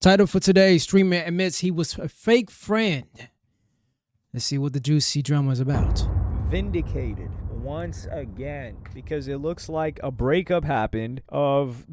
Title for today, streamer admits he was a fake friend. Let's see what the juicy drama is about. Vindicated once again, because it looks like a breakup happened of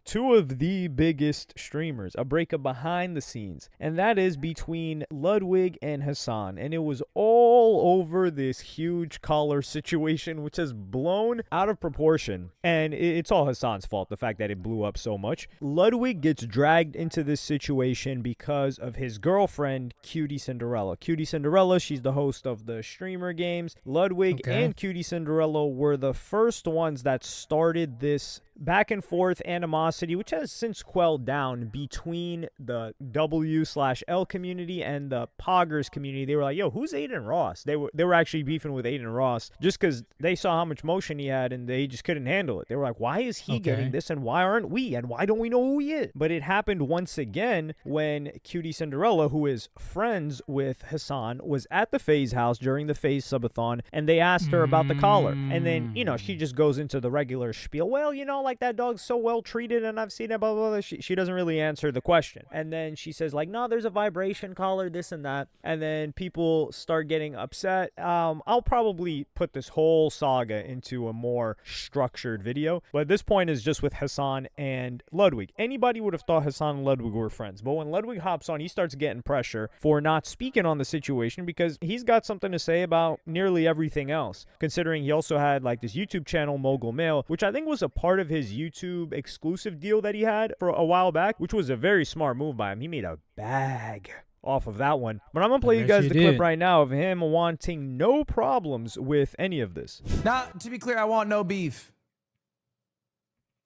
two of the biggest streamers, a breakup behind the scenes, and that is between Ludwig and Hasan, and it was all over this huge collar situation, which has blown out of proportion, and it's all Hasan's fault, the fact that it blew up so much. Ludwig gets dragged into this situation because of his girlfriend, Cutie Cinderella. Cutie Cinderella, she's the host of the Streamer Games. Ludwig and Cutie Cinderella were the first ones that started this back and forth animosity, which has since quelled down between the W/L community and the Poggers community. They were like, yo, who's Aiden Ross? They were actually beefing with Aiden Ross just because they saw how much motion he had and they just couldn't handle it. They were like, why is he getting this and why aren't we? And why don't we know who he is? But it happened once again when Cutie Cinderella, who is friends with Hasan, was at the FaZe house during the FaZe subathon, and they asked her about the collar. And then, she just goes into the regular spiel. Well, like that dog's so well treated and I've seen it, blah, blah, blah. She doesn't really answer the question. And then she says like, no, there's a vibration collar, this and that. And then people start getting upset. I'll probably put this whole saga into a more structured video. But this point is just with Hasan and Ludwig. Anybody would have thought Hasan and Ludwig were friends. But when Ludwig hops on, he starts getting pressure for not speaking on the situation because he's got something to say about nearly everything else. Considering he also had like this YouTube channel, Mogul Mail, which I think was a part of his YouTube exclusive deal that he had for a while back, which was a very smart move by him. He made a bag off of that one. But I'm going to play you guys the clip right now of him wanting no problems with any of this. Now, to be clear, I want no beef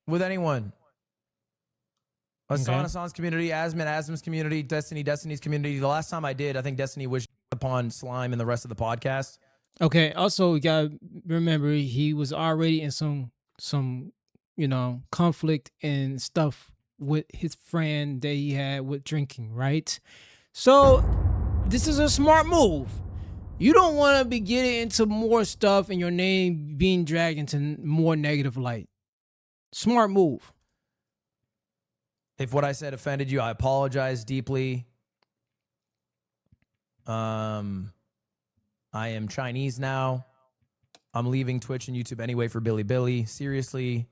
with anyone. Hasan's community, Asm's community, Destiny's community. The last time I did, I think Destiny wished upon Slime and the rest of the podcast. Okay, also, you got to remember, he was already in some conflict and stuff with his friend that he had with drinking, right? So this is a smart move. You don't want to be getting into more stuff and your name being dragged into more negative light. Smart move. If what I said offended you, I apologize deeply. I am Chinese now. I'm leaving Twitch and YouTube anyway for Billy. Seriously,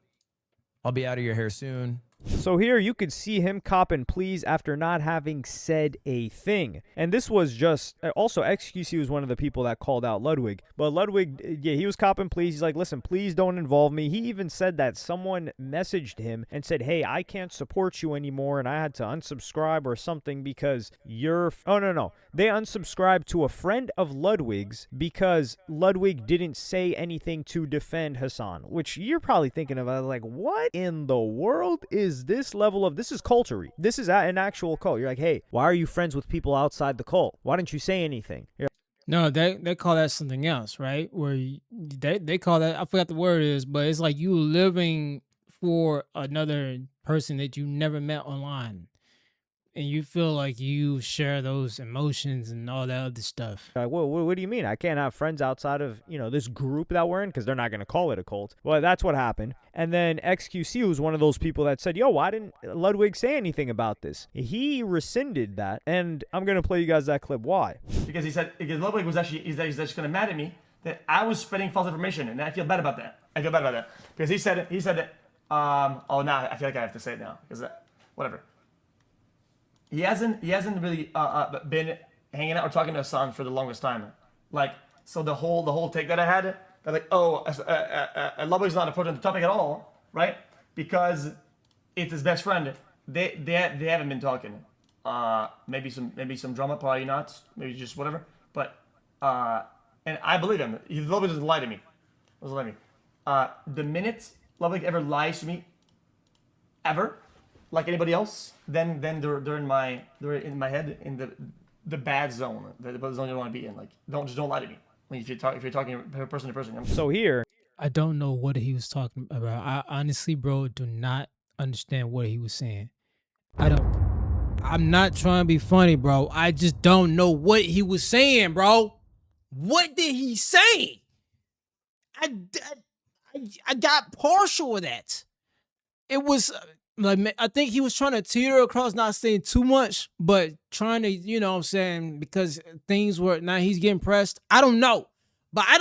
I'll be out of your hair soon. So here you could see him copping pleas after not having said a thing. And this was just, also XQC was one of the people that called out Ludwig. But Ludwig, yeah, he was copping pleas. He's like, listen, please don't involve me. He even said that someone messaged him and said, hey, I can't support you anymore. And I had to unsubscribe or something because you're, oh, no. They unsubscribed to a friend of Ludwig's because Ludwig didn't say anything to defend Hasan, which you're probably thinking about like, what in the world is this level of, this is cultery. This is an actual cult. You're like, hey, why are you friends with people outside the cult? Why didn't you say anything? No, they call that something else, right? Where they call that, I forgot the word is, but it's like you living for another person that you never met online. And you feel like you share those emotions and all that other stuff. Like, well, what do you mean? I can't have friends outside of, this group that we're in because they're not going to call it a cult. Well, that's what happened. And then XQC was one of those people that said, yo, why didn't Ludwig say anything about this? He rescinded that. And I'm going to play you guys that clip. Why? Because he said, because Ludwig was actually, he's just going to mad at me that I was spreading false information. And I feel bad about that. Because he said that, oh, now I feel like I have to say it now. Because whatever. He hasn't really been hanging out or talking to Hasan for the longest time. Like, so the whole take that I had, that like, oh, Ludwig's not approaching the topic at all, right? Because it's his best friend. They haven't been talking. Maybe some drama, probably not. Maybe just whatever. But and I believe him. Ludwig doesn't lie to me. The minute Ludwig ever lies to me, ever, like anybody else, then they're in my head in the bad zone, the zone you don't want to be in. Like don't lie to me. If you're talking person to person. So here, I don't know what he was talking about. I honestly, bro, do not understand what he was saying. I'm not trying to be funny, bro. I just don't know what he was saying, bro. What did he say? I got partial of that. It was I think he was trying to teeter across, not saying too much, but trying to, you know what I'm saying, because things were now he's getting pressed. I don't know. But I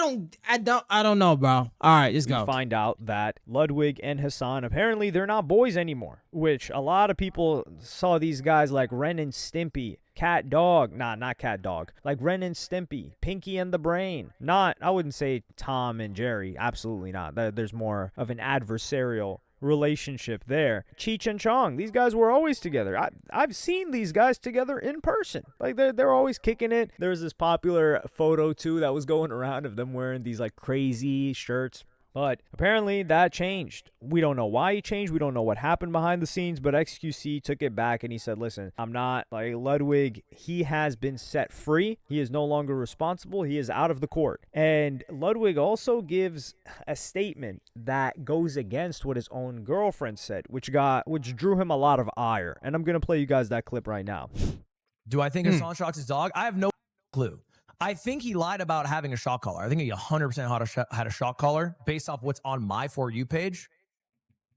don't know, bro. All right, let's We go. find out that Ludwig and Hassan, apparently they're not boys anymore, which a lot of people saw these guys like Ren and Stimpy, Cat Dog. Nah, not Cat Dog. Like Ren and Stimpy, Pinky and the Brain. Not, I wouldn't say Tom and Jerry. Absolutely not. There's more of an adversarial relationship there. Cheech and Chong, these guys were always together. I've seen these guys together in person. Like they're always kicking it. There's this popular photo too that was going around of them wearing these like crazy shirts. But apparently that changed. We don't know why he changed. We don't know what happened behind the scenes, but XQC took it back and he said, listen, I'm not like Ludwig. He has been set free. He is no longer responsible. He is out of the court. And Ludwig also gives a statement that goes against what his own girlfriend said, which drew him a lot of ire. And I'm going to play you guys that clip right now. Do I think Hassan shocks his dog? I have no clue. I think he lied about having a shock collar. I think he 100% had a shock collar based off what's on my For You page.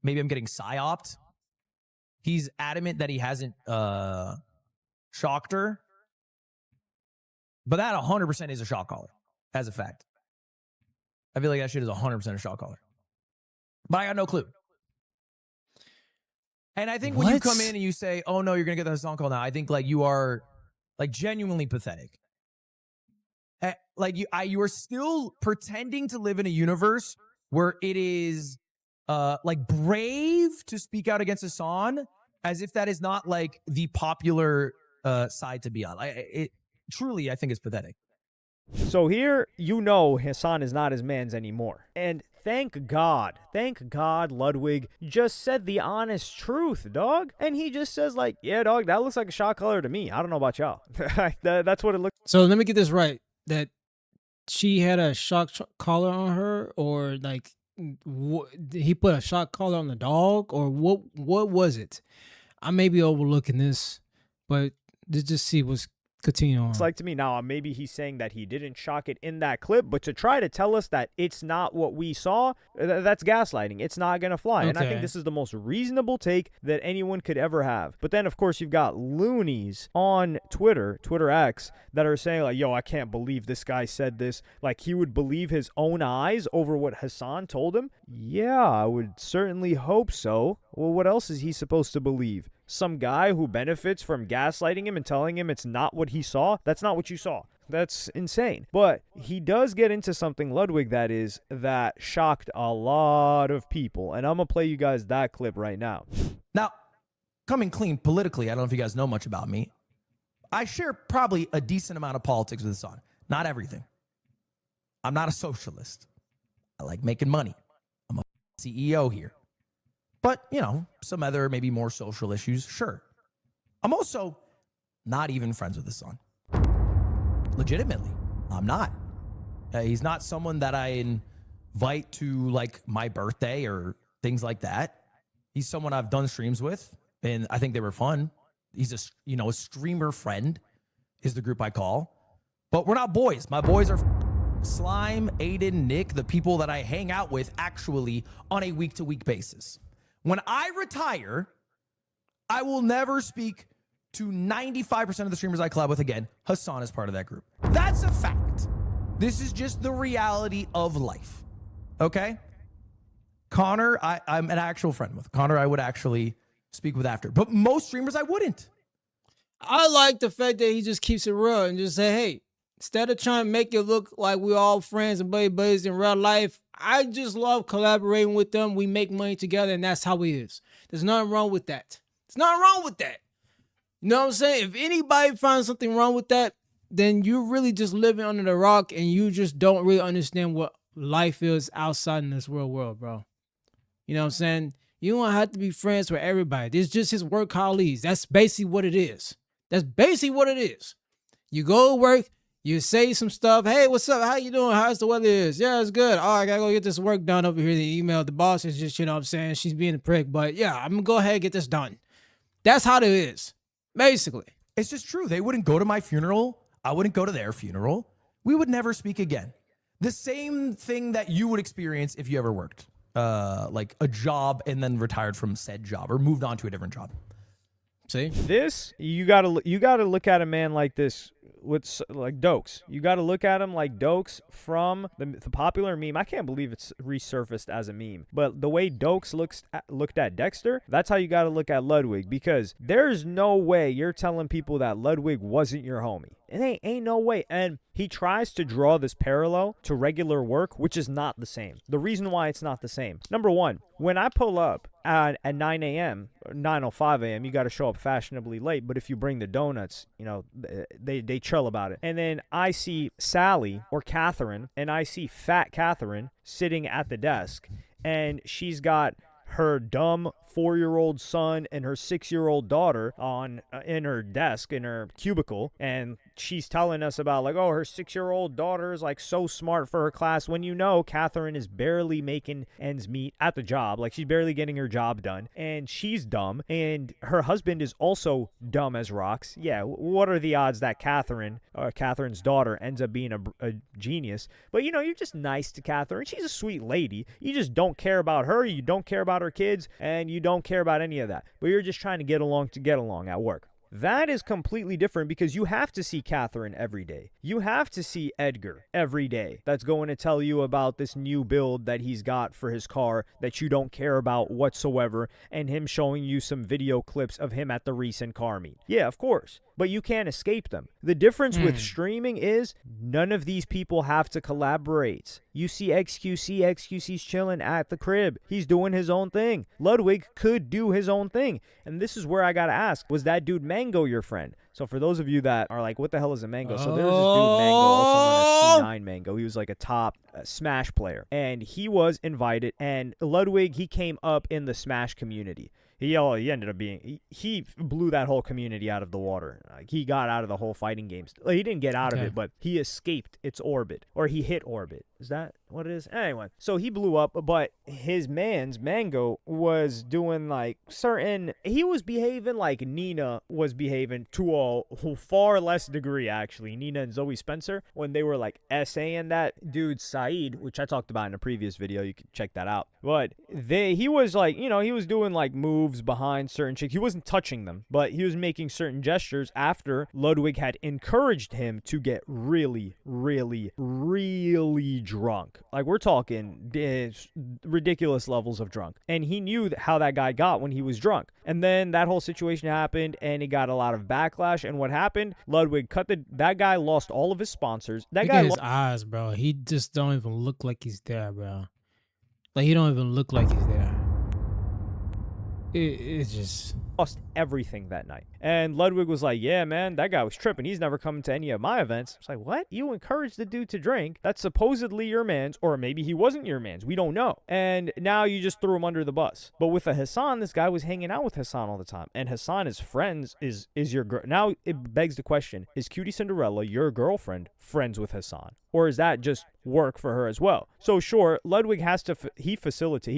Maybe I'm getting psyoped. He's adamant that he hasn't shocked her. But that 100% is a shock collar, as a fact. I feel like that shit is 100% a shock collar. But I got no clue. And I think when you come in and you say, oh no, you're going to get the Hassan call now, I think like you are like genuinely pathetic. Like you are still pretending to live in a universe where it is like brave to speak out against Hassan, as if that is not like the popular side to be on. It truly, I think, is pathetic. So here, you know, Hassan is not his man's anymore. And thank God Ludwig just said the honest truth, dog. And he just says like, yeah, dog, that looks like a shock collar to me. I don't know about y'all. That's what it looks. So let me get this right. That she had a shock collar on her, or like he put a shock collar on the dog, or what was it? I may be overlooking this, but let's just see what's continue on. It's like to me now, maybe he's saying that he didn't shock it in that clip, but to try to tell us that it's not what we saw, that's gaslighting. It's not going to fly. And I think this is the most reasonable take that anyone could ever have. But then, of course, you've got loonies on Twitter X, that are saying like, yo, I can't believe this guy said this. Like he would believe his own eyes over what Hassan told him. Yeah, I would certainly hope so. Well, what else is he supposed to believe? Some guy who benefits from gaslighting him and telling him it's not what he saw? That's not what you saw. That's insane. But he does get into something, Ludwig, that shocked a lot of people. And I'm going to play you guys that clip right now. Now, coming clean politically, I don't know if you guys know much about me. I share probably a decent amount of politics with Hassan. Not everything. I'm not a socialist. I like making money. I'm a CEO here. But, you know, some other maybe more social issues, sure. I'm also not even friends with Hassan. Legitimately, I'm not. He's not someone that I invite to, like, my birthday or things like that. He's someone I've done streams with, and I think they were fun. He's a streamer friend is the group I call. But we're not boys. My boys are Slime, Aiden, Nick, the people that I hang out with actually on a week-to-week basis. When I retire, I will never speak to 95% of the streamers I collab with again. Hassan is part of that group. That's a fact. This is just the reality of life. Okay? Connor, I'm an actual friend with. Connor, I would actually speak with after. But most streamers, I wouldn't. I like the fact that he just keeps it real and just say, hey, instead of trying to make it look like we're all friends and buddies in real life, I just love collaborating with them. We make money together, and that's how it is. There's nothing wrong with that. There's nothing wrong with that. You know what I'm saying? If anybody finds something wrong with that, then you're really just living under the rock, and you just don't really understand what life is outside in this real world, bro. You know what I'm saying? You don't have to be friends with everybody. There's just his work colleagues. That's basically what it is. That's basically what it is. You go to work, you say some stuff. Hey, what's up? How you doing? How's the weather is? Yeah, it's good. Oh, I gotta go get this work done over here. The email, the boss is just, you know what I'm saying? She's being a prick. But yeah, I'm gonna go ahead and get this done. That's how it is, basically. It's just true. They wouldn't go to my funeral. I wouldn't go to their funeral. We would never speak again. The same thing that you would experience if you ever worked. like a job and then retired from said job or moved on to a different job. See, This you gotta look at a man like this with like Dokes. You gotta look at him like Dokes from the popular meme. I can't believe it's resurfaced as a meme, but the way Dokes looked at Dexter, that's how you gotta look at Ludwig, because there's no way you're telling people that Ludwig wasn't your homie. It ain't no way. And he tries to draw this parallel to regular work, which is not the same. The reason why it's not the same: number one, when I pull up at 9 a.m., 9:05 a.m., you got to show up fashionably late. But if you bring the donuts, you know, they chill about it. And then I see Sally or Catherine, and I see fat Catherine sitting at the desk, and she's got her dumb 4-year-old son and her 6-year-old daughter on in her desk in her cubicle, and she's telling us about like, oh, her 6-year-old daughter is like so smart for her class, when you know Catherine is barely making ends meet at the job. Like, she's barely getting her job done, and she's dumb, and her husband is also dumb as rocks. Yeah, what are the odds that Catherine's daughter ends up being a genius? But you know, you're just nice to Catherine. She's a sweet lady. You just don't care about her. You don't care about her kids, and you don't care about any of that. But you're just trying to get along at work. That is completely different, because you have to see Catherine every day. You have to see Edgar every day. That's going to tell you about this new build that he's got for his car that you don't care about whatsoever, and him showing you some video clips of him at the recent car meet. Yeah, of course. But you can't escape them. The difference with streaming is none of these people have to collaborate. You see XQC's chilling at the crib. He's doing his own thing. Ludwig could do his own thing. And this is where I gotta ask, was that dude Mango your friend? So for those of you that are like, what the hell is a Mango? So there's this dude Mango, also known as C9 Mango. He was like a top Smash player. And he was invited, and Ludwig, he came up in the Smash community. He ended up being, he blew that whole community out of the water. Like, he got out of the whole fighting games. Like, he didn't get out of it, but he escaped its orbit, or he hit orbit. Is that what it is? Anyway, so he blew up, but his man's Mango was doing like he was behaving like Nina was behaving to a far less degree, actually. Nina and Zoe Spencer, when they were like essaying that dude Saeed, which I talked about in a previous video. You can check that out. But he was like, you know, he was doing like moves behind certain chicks. He wasn't touching them, but he was making certain gestures after Ludwig had encouraged him to get really, really, really drunk. Like, we're talking ridiculous levels of drunk. And he knew how that guy got when he was drunk. And then that whole situation happened, and he got a lot of backlash. And what happened? Ludwig that guy lost all of his sponsors. That look guy at his eyes, bro. He just don't even look like he's there, bro. Like, he don't even look like he's there. It's just lost everything that night. And Ludwig was like, yeah, man, that guy was tripping. He's never coming to any of my events. It's like, what? You encouraged the dude to drink. That's supposedly your man's, or maybe he wasn't your man's. We don't know. And now you just threw him under the bus. But with a Hassan, this guy was hanging out with Hassan all the time. And Hassan is friends, is your girl. Now it begs the question, is Cutie Cinderella, your girlfriend, friends with Hassan? Or is that just work for her as well? So sure, Ludwig has to, he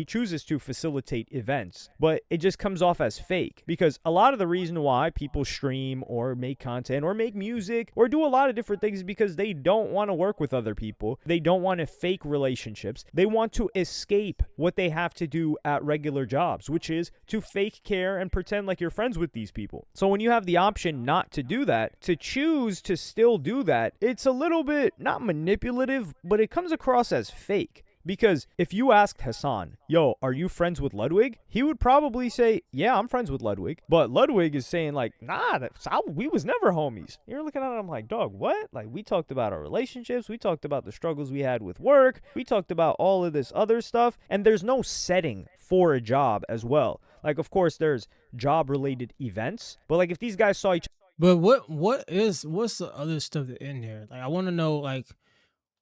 chooses to facilitate events, but it just comes off as fake, because a lot of the reason why people stream or make content or make music or do a lot of different things is because they don't want to work with other people. They don't want to fake relationships. They want to escape what they have to do at regular jobs, which is to fake care and pretend like you're friends with these people. So when you have the option not to do that, to choose to still do that, it's a little bit not manipulative, but it comes across as fake. Because if you asked Hassan, yo, are you friends with Ludwig? He would probably say, yeah, I'm friends with Ludwig. But Ludwig is saying like, nah, we was never homies. You're looking at him like, dog, what? Like, we talked about our relationships. We talked about the struggles we had with work. We talked about all of this other stuff. And there's no setting for a job as well. Like, of course, there's job-related events. But like, if these guys saw each But what's the other stuff that in there? Like, I want to know, like,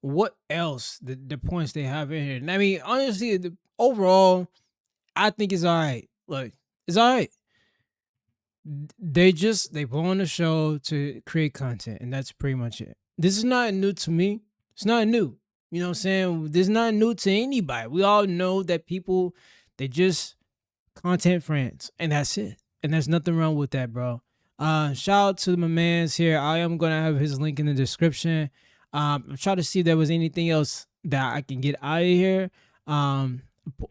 what else the points they have in here. And I mean, honestly, overall, I think it's all right. Like, it's all right. They put on the show to create content, and that's pretty much it. This is not new to me. It's not new. You know what I'm saying? This is not new to anybody. We all know that people, they just content friends, and that's it. And there's nothing wrong with that, bro. Shout out to my mans here. I am gonna have his link in the description. I'm trying to see if there was anything else that I can get out of here. I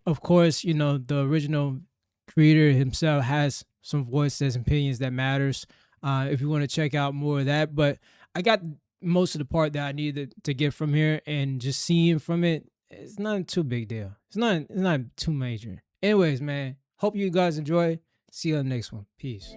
of course, you know, the original creator himself has some voices and opinions that matters. If you want to check out more of that, but I got most of the part that I needed to get from here, and just seeing from it, it's not too big deal. It's not too major. Anyways, man, hope you guys enjoy. See you on the next one. Peace.